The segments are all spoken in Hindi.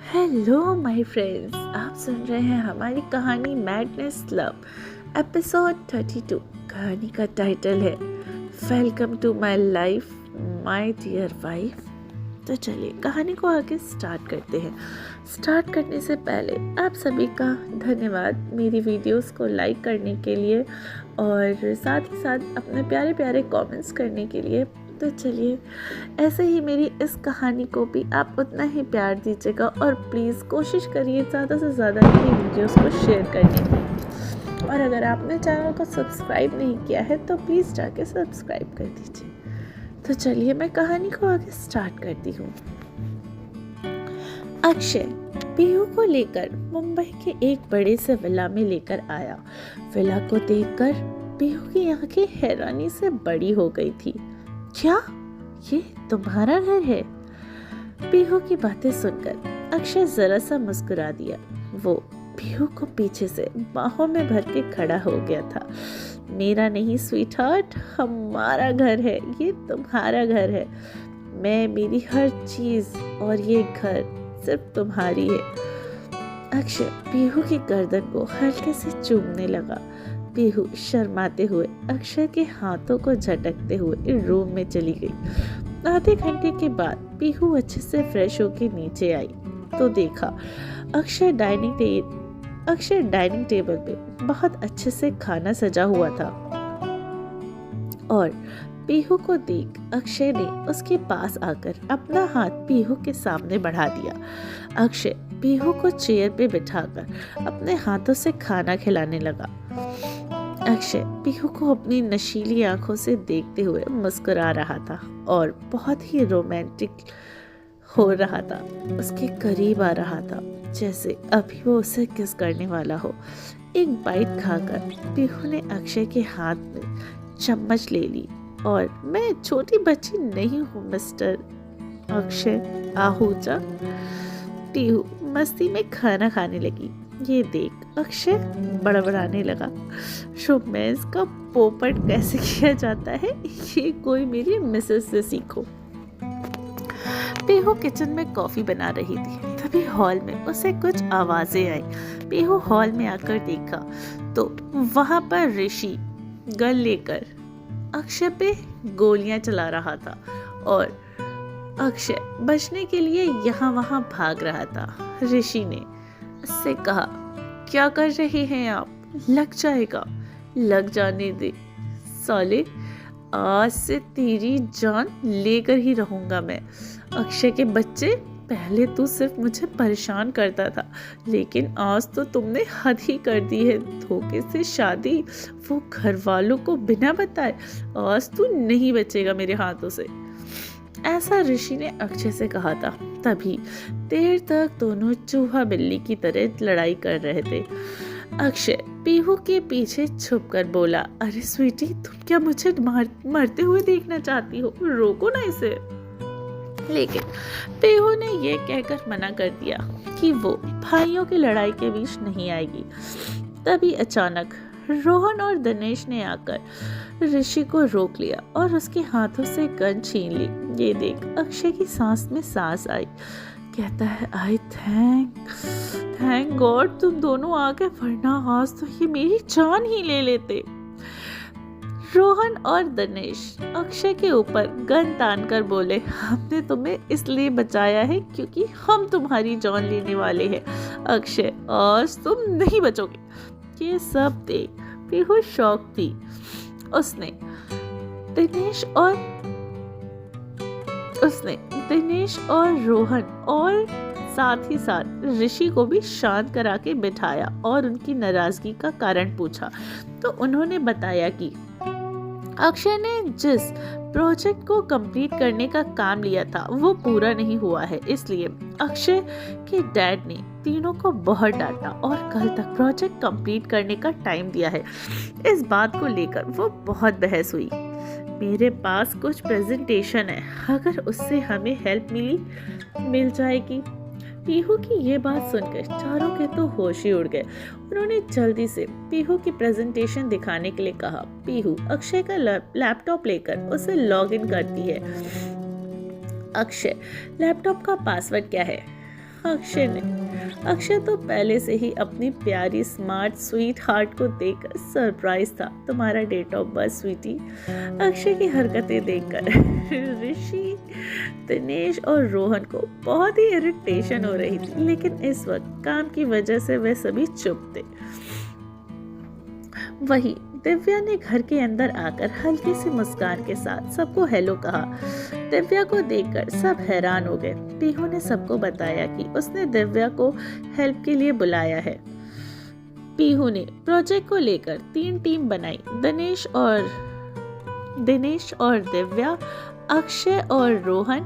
हेलो माय फ्रेंड्स, आप सुन रहे हैं हमारी कहानी मैडनेस लव एपिसोड 32। कहानी का टाइटल है welcome to my life my dear wife. तो चलिए कहानी को आगे स्टार्ट करते हैं। स्टार्ट करने से पहले आप सभी का धन्यवाद मेरी वीडियोस को लाइक करने के लिए और साथ ही साथ अपने प्यारे प्यारे कमेंट्स करने के लिए। तो चलिए ऐसे ही मेरी इस कहानी को भी आप उतना ही प्यार दीजिएगा और प्लीज़ कोशिश करिए ज़्यादा से ज़्यादा मेरी वीडियोस को शेयर करने की। और अगर आपने चैनल को सब्सक्राइब नहीं किया है तो प्लीज़ जाके सब्सक्राइब कर दीजिए। तो चलिए मैं कहानी को आगे स्टार्ट करती हूँ। अक्षय पीहू को लेकर मुंबई के एक बड़े से विला में लेकर आया। विला को देखकर पीहू की आंखें हैरानी से बड़ी हो गई थी। क्या ये तुम्हारा घर है? पीहू की बातें सुनकर अक्षय जरा सा मुस्कुरा दिया। वो पीहू को पीछे से बाहों में भर के खड़ा हो गया था। मेरा नहीं स्वीट हार्ट, हमारा घर है, ये तुम्हारा घर है। मैं, मेरी हर चीज और ये घर सिर्फ तुम्हारी है। अक्षय पीहू की गर्दन को हल्के से चूमने लगा। पीहू शर्माते हुए अक्षय के हाथों को झटकते हुए रूम में चली गई। आधे घंटे के बाद पीहू अच्छे से फ्रेश होकर नीचे आई तो देखा अक्षय डाइनिंग टेबल पे बहुत अच्छे से खाना सजा हुआ था। और पीहू को देख अक्षय ने उसके पास आकर अपना हाथ पीहू के सामने बढ़ा दिया। अक्षय पीहू को चेयर पे बिठाकर अपने हाथों से खाना खिलाने लगा। अक्षय पीहू को अपनी नशीली आंखों से देखते हुए मुस्कुरा रहा था और बहुत ही रोमांटिक हो रहा था। उसके करीब आ रहा था जैसे अभी वो उसे किस करने वाला हो। एक बाइट खाकर पीहू ने अक्षय के हाथ में चम्मच ले ली और मैं छोटी बच्ची नहीं हूँ मिस्टर अक्षय आहूजा। पीहू मस्ती में खाना खाने लगी। ये देख अक्षय बड़बड़ाने लगा, रोमांस का पोपट कैसे किया जाता है, ये कोई मेरी मिसेस से सीखो। पीहू किचन में कॉफी बना रही थी तभी हॉल में उसे कुछ आवाजें आई। पीहू हॉल में आकर देखा तो वहां पर ऋषि गन लेकर अक्षय पे गोलियां चला रहा था और अक्षय बचने के लिए यहाँ वहां भाग रहा था। ऋषि ने उससे कहा, क्या कर रहे हैं आप? लग जाएगा, लग जाने दे साले, आज से तेरी जान लेकर ही रहूंगा मैं। अक्षय के बच्चे, पहले तू सिर्फ मुझे परेशान करता था लेकिन आज तो तुमने हद ही कर दी है। धोखे से शादी, वो घर वालों को बिना बताए। आज तू नहीं बचेगा मेरे हाथों से। ऐसा ऋषि ने अक्षय से कहा था। तभी देर तक दोनों चूहा बिल्ली की तरह लड़ाई कर रहे थे। अक्षय पीहू के पीछे छुपकर बोला, अरे स्वीटी, तुम क्या मुझे मरते हुए देखना चाहती हो? रोको ना इसे। लेकिन पीहू ने यह कहकर मना कर दिया कि वो भाइयों की लड़ाई के बीच नहीं आएगी। तभी अचानक रोहन और दिनेश ने आकर ऋषि को रोक लिया और उसके हाथों से गन छीन ली। ये देख अक्षय की सांस में सांस आई। कहता है, आई थैंक गॉड तुम दोनों आ गए, वरना आज तो ये मेरी जान ही ले लेते। रोहन और दिनेश अक्षय के ऊपर गन तानकर बोले, हमने तुम्हें इसलिए बचाया है क्योंकि हम तुम्हारी जान लेने वाले हैं। अक्षय, आज तुम नहीं बचोगे। ये सब देख पीहू शौक थी। उसने दिनेश और रोहन और साथ ही साथ ऋषि को भी शांत करा के बिठाया और उनकी नाराजगी का कारण पूछा तो उन्होंने बताया कि अक्षय ने जिस प्रोजेक्ट को कंप्लीट करने का काम लिया था वो पूरा नहीं हुआ है, इसलिए अक्षय के डैड ने तीनों को बहुत डांटा और कल तक प्रोजेक्ट कंप्लीट करने का टाइम दिया है। इस बात को लेकर वो बहुत बहस हुई। मेरे पास कुछ प्रेजेंटेशन है, अगर उससे हमें हेल्प मिल जाएगी। पीहू की ये बात सुनकर चारों के तो होश ही उड़ गए। उन्होंने जल्दी से पीहू की प्रेजेंटेशन दिखाने के लिए कहा। पीहू अक्षय का लैपटॉप लेकर उसे लॉगिन करती है। अक्षय, लैपटॉप का पासवर्ड क्या है? अक्षय तो पहले से ही अपनी प्यारी स्मार्ट स्वीट हार्ट को देखकर सरप्राइज था। तुम्हारा date of birth sweetie. Akshay की हरकतें देखकर ऋषि, दिनेश और रोहन को बहुत ही इरिटेशन हो रही थी, लेकिन इस वक्त काम की वजह से वे सभी चुप थे। वही दिव्या ने घर के अंदर आकर हल्की सी मुस्कान के साथ सबको हेलो कहा। दिव्या को देखकर सब हैरान हो गए। पीहू ने सबको बताया कि उसने दिव्या को हेल्प के लिए बुलाया है। पीहू ने प्रोजेक्ट को लेकर 3 टीम बनाई। दिनेश और दिव्या, अक्षय और रोहन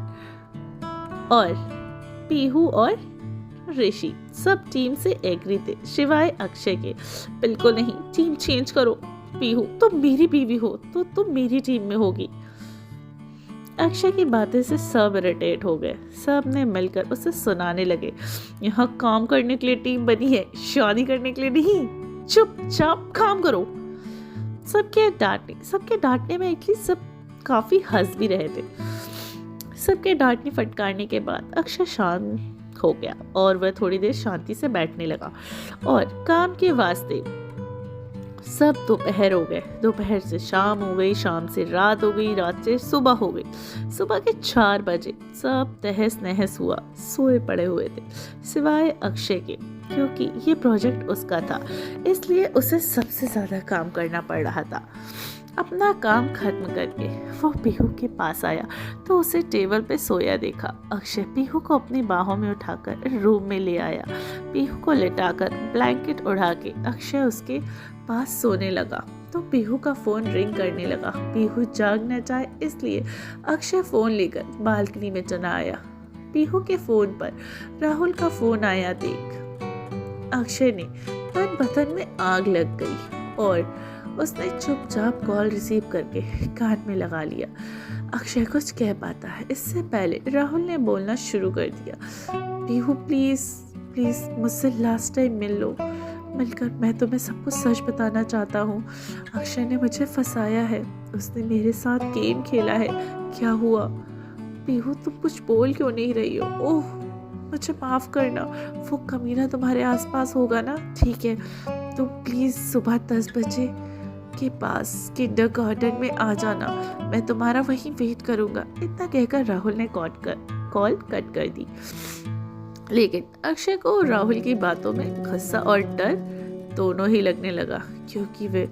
और पीहू और ऋषि सब टीम से एग्री थे, सिवाय अक्षय के। बिल्कुल नहीं, टीम चेंज करो। पीहू, तुम मेरी बीवी हो तो तुम मेरी टीम में होगी। अक्षय की बातें से सब इरिटेट हो गए। सब ने मिलकर उसे सुनाने लगे, यहाँ काम करने के लिए टीम बनी है, शादी करने के लिए नहीं। चुपचाप काम करो। सबके डांटने में एक्चुअली सब काफी हंस भी रहे थे। सबके डांटने फटकारने के बाद अक्षय शांत हो गया और वह थोड़ी देर शांति से बैठने लगा और काम के वास्ते सब दोपहर हो गए। दोपहर से शाम हो गई, शाम से रात हो गई, रात से सुबह हो गई। सुबह के 4 बजे सब तहस नहस हुआ, सोए पड़े हुए थे, सिवाय अक्षय के, क्योंकि ये प्रोजेक्ट उसका था, इसलिए उसे सबसे ज्यादा काम करना पड़ रहा था। अपना काम खत्म करके वो पीहू के पास आया तो उसे टेबल पे सोया देखा। अक्षय पीहू को अपनी बाहों में उठाकर रूम में ले आया। पीहू को लिटाकर ब्लैंकेट उड़ा के अक्षय उसके पास सोने लगा तो पीहू का फोन रिंग करने लगा। पीहू जाग न जाए इसलिए अक्षय फोन लेकर बालकनी में चला आया। पीहू के फोन पर राहुल का फोन आया देख अक्षय ने तन बदन में आग लग गई और उसने चुपचाप कॉल रिसीव करके कान में लगा लिया। अक्षय कुछ कह पाता है इससे पहले राहुल ने बोलना शुरू कर दिया, पीहू प्लीज प्लीज मुझसे लास्ट टाइम मिल लो, मिलकर मैं तुम्हें सब कुछ सच बताना चाहता हूँ। अक्षय ने मुझे फंसाया है, उसने मेरे साथ गेम खेला है। क्या हुआ पीहू, तुम कुछ बोल क्यों नहीं रही हो? ओह मुझे माफ करना, वो कमीना तुम्हारे आसपास होगा ना? ठीक है, तुम प्लीज सुबह 10 बजे के पास किंडर गार्डन में आ जाना, मैं तुम्हारा वहीं वेट करूंगा। इतना कहकर राहुल ने कॉल कट कर दी। लेकिन अक्षय को राहुल की बातों में गुस्सा और डर दोनों ही लगने लगा, क्योंकि वे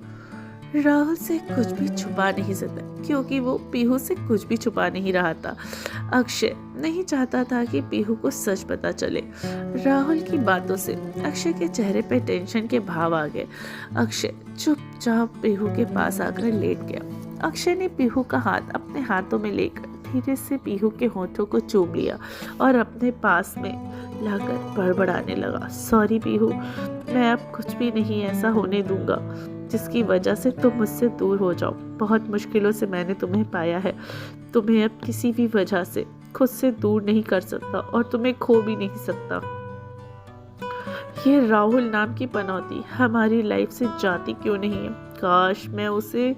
राहुल से कुछ भी छुपा नहीं सकता, क्योंकि वो पीहू से कुछ भी छुपा नहीं रहा था। अक्षय नहीं चाहता था कि पीहू को सच पता चले। राहुल की बातों से अक्षय के चेहरे पे टेंशन के भाव आ गए। अक्षय चुपचाप पीहू के पास आकर लेट गया। अक्षय ने पीहू का हाथ अपने हाथों में लेकर धीरे से पीहू के होठों को चूम लिया और अपने पास में लाकर बड़बड़ाने लगा, सॉरी पीहू, मैं अब कुछ भी नहीं ऐसा होने दूंगा जिसकी वजह से तुम मुझसे दूर हो जाओ। बहुत मुश्किलों से मैंने तुम्हें पाया है, तुम्हें अब किसी भी वजह से खुद से दूर नहीं कर सकता और तुम्हें खो भी नहीं सकता। ये राहुल नाम की पनौती हमारी लाइफ से जाती क्यों नहीं है? काश मैं उसे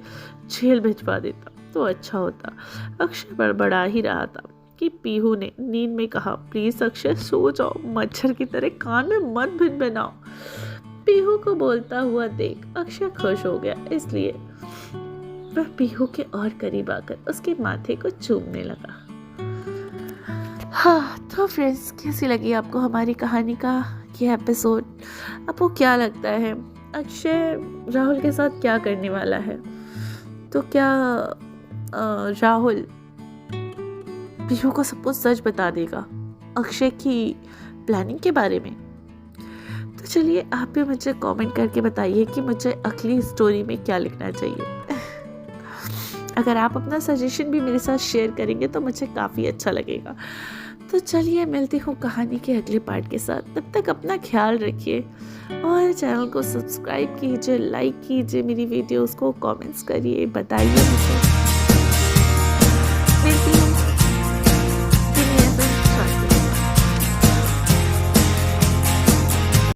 जेल भिजवा देता तो अच्छा होता। अक्षय बड़बड़ा ही रहा था कि पीहू ने नींद में कहा, प्लीज अक्षय सो जाओ, मच्छर की तरह कान में मत भिनभिनाओ। पीहू को बोलता हुआ देख अक्षय खुश हो गया, इसलिए वह पीहू के और करीब आकर उसके माथे को चूमने लगा। हाँ तो फ्रेंड्स, कैसी लगी आपको हमारी कहानी का ये एपिसोड? आपको क्या लगता है अक्षय राहुल के साथ क्या करने वाला है? तो क्या राहुल पीहू को सब कुछ सच बता देगा अक्षय की प्लानिंग के बारे में? तो चलिए आप भी मुझे कमेंट करके बताइए कि मुझे अगली स्टोरी में क्या लिखना चाहिए। अगर आप अपना सजेशन भी मेरे साथ शेयर करेंगे तो मुझे काफ़ी अच्छा लगेगा। तो चलिए मिलती हूँ कहानी के अगले पार्ट के साथ। तब तक अपना ख्याल रखिए और चैनल को सब्सक्राइब कीजिए, लाइक कीजिए मेरी वीडियोस को, कमेंट्स करिए, बताइए मुझे